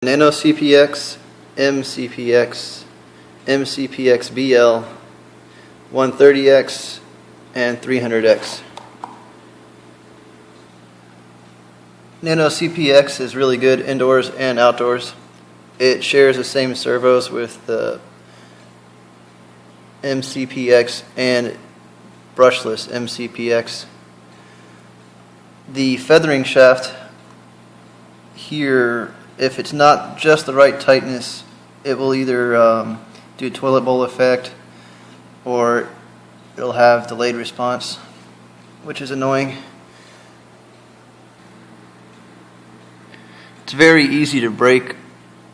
Nano CPX, mcpx, mcpx BL, 130X, and 300X. Nano CPX is really good indoors and outdoors. It shares the same servos with the mcpx and brushless mcpx. The feathering shaft here, if it's not just the right tightness, it will either do a toilet bowl effect or it'll have delayed response, which is annoying. It's very easy to break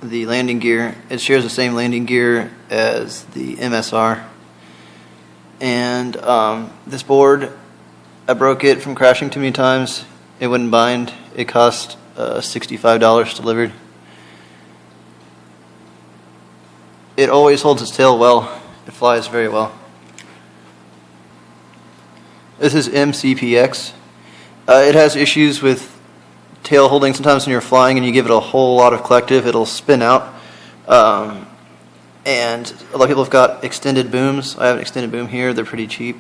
the landing gear. It shares the same landing gear as the MSR. And this board, I broke it from crashing too many times. It wouldn't bind. It cost $65 delivered. It always holds its tail well. It flies very well. This is mcpx. It has issues with tail holding. Sometimes when you're flying and you give it a whole lot of collective, it'll spin out. And a lot of people have got extended booms. I have an extended boom here. They're pretty cheap.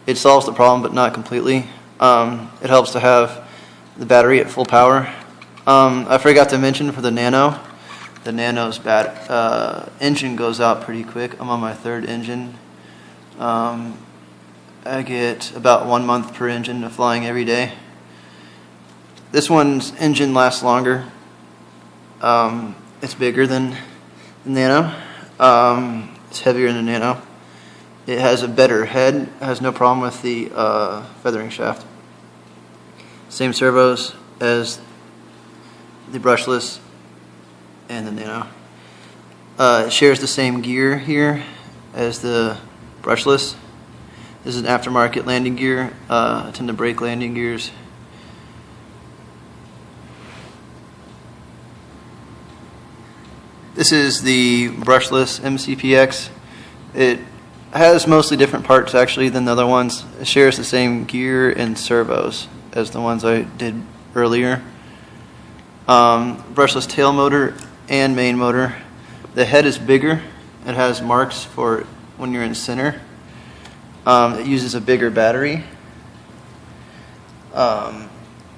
It solves the problem, but not completely. It helps to have the battery at full power. I forgot to mention for the Nano, the Nano's engine goes out pretty quick. I'm on my third engine. I get about 1 month per engine of flying every day. This one's engine lasts longer. It's bigger than the Nano. It's heavier than the Nano. It has a better head. It has no problem with the feathering shaft. Same servos as the brushless and the Nano. It shares the same gear here as the brushless. This is an aftermarket landing gear. I tend to break landing gears. This is the brushless mcpx. It has mostly different parts actually than the other ones. It shares the same gear and servos as the ones I did earlier. Brushless tail motor and main motor. The head is bigger. It has marks for when you're in center. It uses a bigger battery.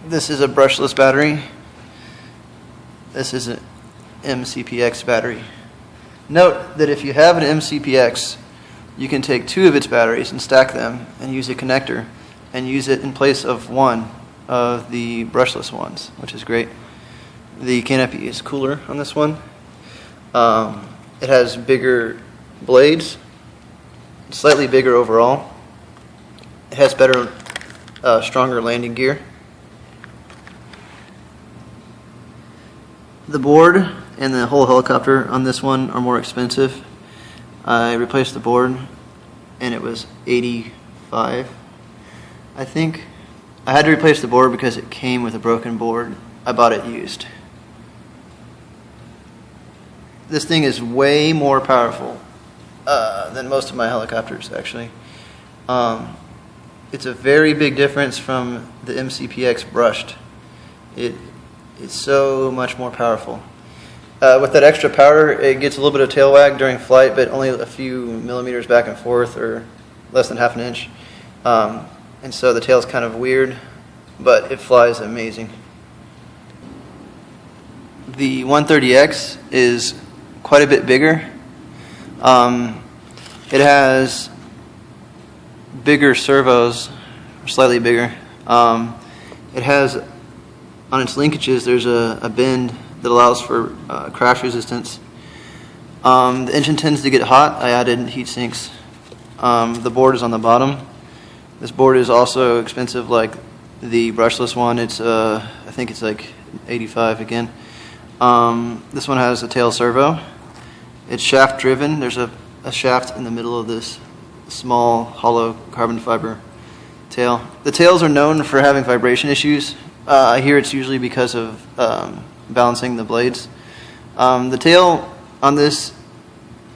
This is a brushless battery. This is an mcpx battery. Note that if you have an mcpx, you can take 2 of its batteries and stack them and use a connector and use it in place of one of the brushless ones, which is great. The canopy is cooler on this one. It has bigger blades, slightly bigger overall. It has better, stronger landing gear. The board and the whole helicopter on this one are more expensive. I replaced the board and it was $85, I think. I had to replace the board because it came with a broken board. I bought it used. This thing is way more powerful than most of my helicopters actually. It's a very big difference from the mcpx brushed. It's so much more powerful. With that extra power, it gets a little bit of tail wag during flight, but only a few millimeters back and forth, or less than half an inch. And so the tail's kind of weird, but it flies amazing. The 130X is quite a bit bigger. It has bigger servos, or slightly bigger. It has, on its linkages, there's a bend that allows for crash resistance. The engine tends to get hot. I added heat sinks. The board is on the bottom. This board is also expensive like the brushless one. It's I think it's like $85 again. This one has a tail servo. It's shaft driven. There's a shaft in the middle of this small hollow carbon fiber tail. The tails are known for having vibration issues. I hear it's usually because of balancing the blades. The tail on this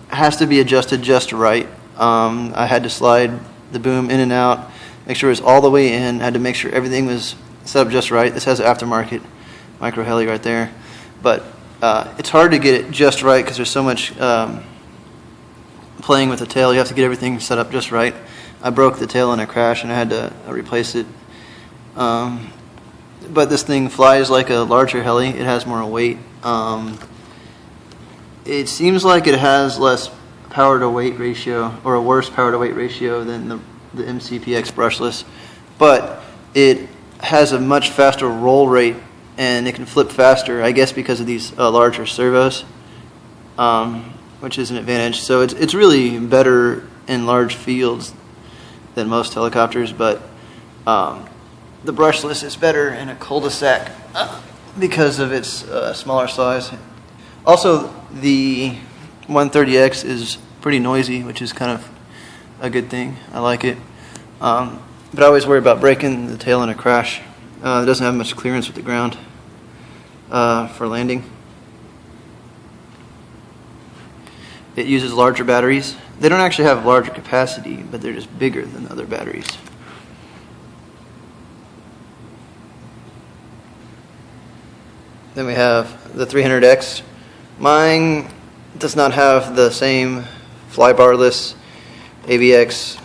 has to be adjusted just right. I had to slide the boom in and out, make sure it was all the way in. I had to make sure everything was set up just right. This has aftermarket micro heli right there. But It's hard to get it just right because there's so much playing with the tail. You have to get everything set up just right. I broke the tail in a crash and I had to replace it. But this thing flies like a larger heli. It has more weight. It seems like it has less power to weight ratio, or a worse power to weight ratio than the mcpx brushless, but it has a much faster roll rate and it can flip faster, I guess because of these larger servos, which is an advantage. So it's really better in large fields than most helicopters, but the brushless is better in a cul-de-sac because of its smaller size. Also, the 130X is pretty noisy, which is kind of a good thing. I like it. But I always worry about breaking the tail in a crash. It doesn't have much clearance with the ground for landing. It uses larger batteries. They don't actually have larger capacity, but they're just bigger than other batteries. Then we have the 300X. Mine does not have the same flybarless AVX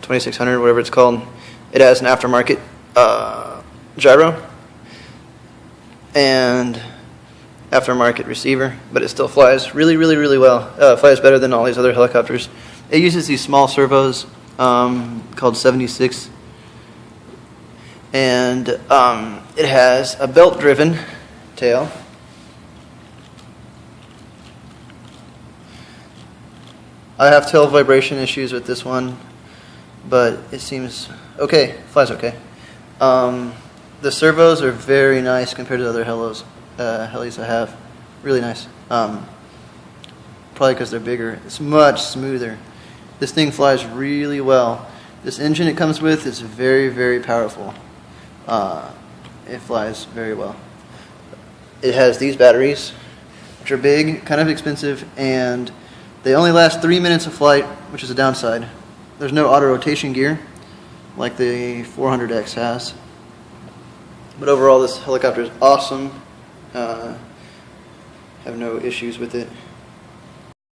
2600, whatever it's called. It has an aftermarket gyro and aftermarket receiver, but it still flies really well. It flies better than all these other helicopters. It uses these small servos called 76, and it has a belt-driven tail. I have tail vibration issues with this one, but it seems okay, flies okay. The servos are very nice compared to the other helis I have. Really nice. Probably because they're bigger. It's much smoother. This thing flies really well. This engine it comes with is very powerful. It flies very well. It has these batteries, which are big, kind of expensive, and they only last 3 minutes of flight, which is a downside. There's no auto rotation gear like the 400X has. But overall, this helicopter is awesome. Have no issues with it.